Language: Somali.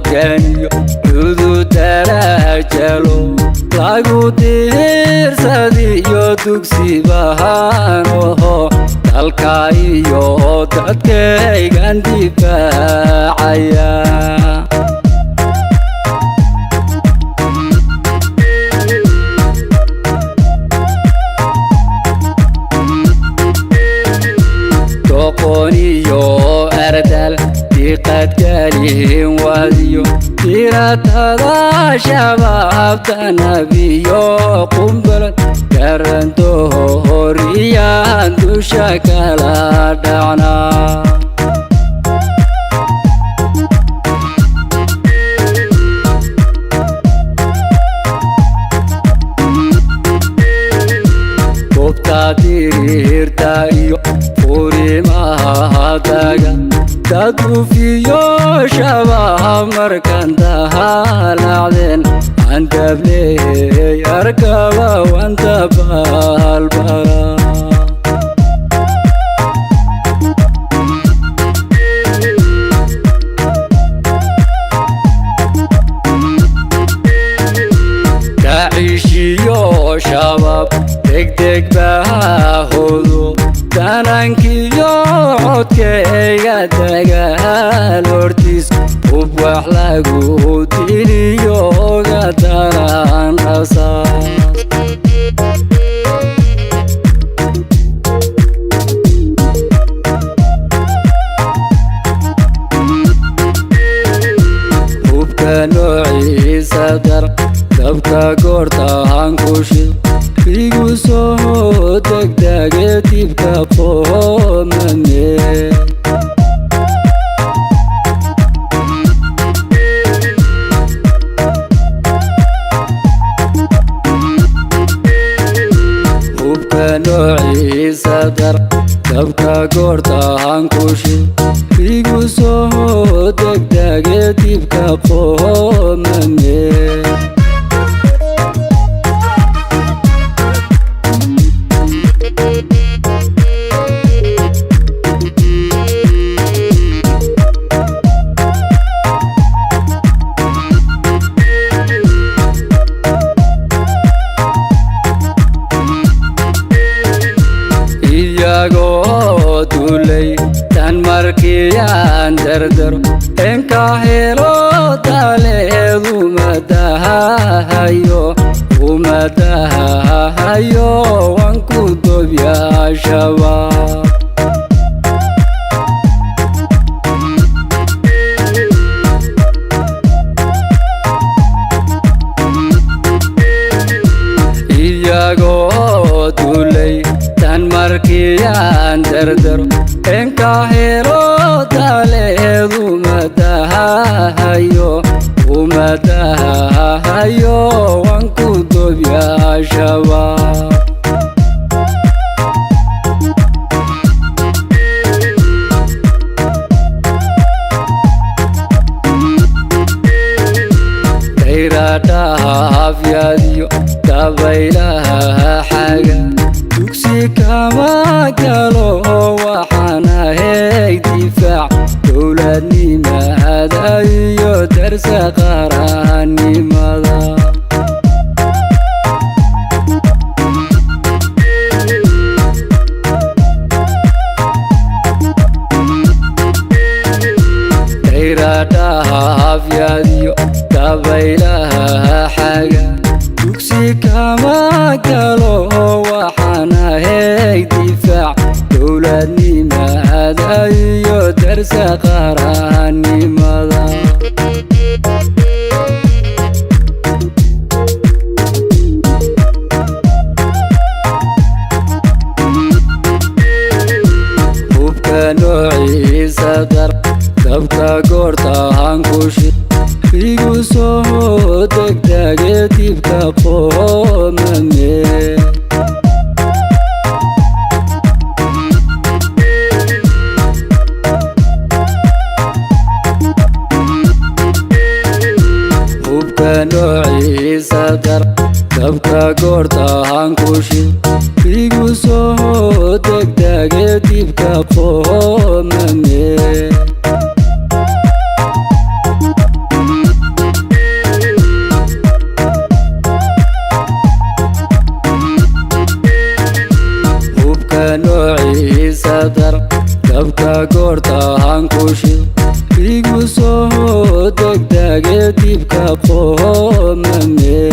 halganyo cududaraajalo lagu diirsadiyo dugsibahaanoho dalka iyo dadkaygan difaacaya doqoniyo ardal diqad galin wadiyo diratada shabaabta nabiyo qumbalad garanto horiyaan dusha kala dhacnaa goobta diriirta iyo furimaha daga dadufiyo shabaab markan dahalacdeen andabley arkaba wanta balbala dacishiyo shabaab degdeg bahodo danankiyo codkayga dagaal hortiis hub wax lagu diliyo oga daran rasaas hubka noociisa dar dabka goortaan ku shid igu soo degdege dibka qoomane hubka noociisa dar dabka goortaan ku shid igu soo degdege dibka qoomane iyagoo dulay tan markiyaan dardaro enka helo taleedu umadahayo wanku dobyaa shabaab iyagoo dulay tan markiyaan dardaro enka helo taleedu umadahayo wanku dobyaa shabaab dayradhaafyadiyo dabaylaha xaga dugsi kama galo waxaan ahay difaac dowladnimada iyo darsa qaranimada dayradhaafyadiyo dabaylaha xaga dugsi kama galo waxaan ahay difaac dowladnimada iyo darsa qaranimada hubka noociisa dar dabka goortaan ku shid igu soo degdege dibka qoomane hubka noociisa dar dabka goortaan ku shid igu soo degdege dibka qoomane goorta hankushid igu soo degdege dibka qoomame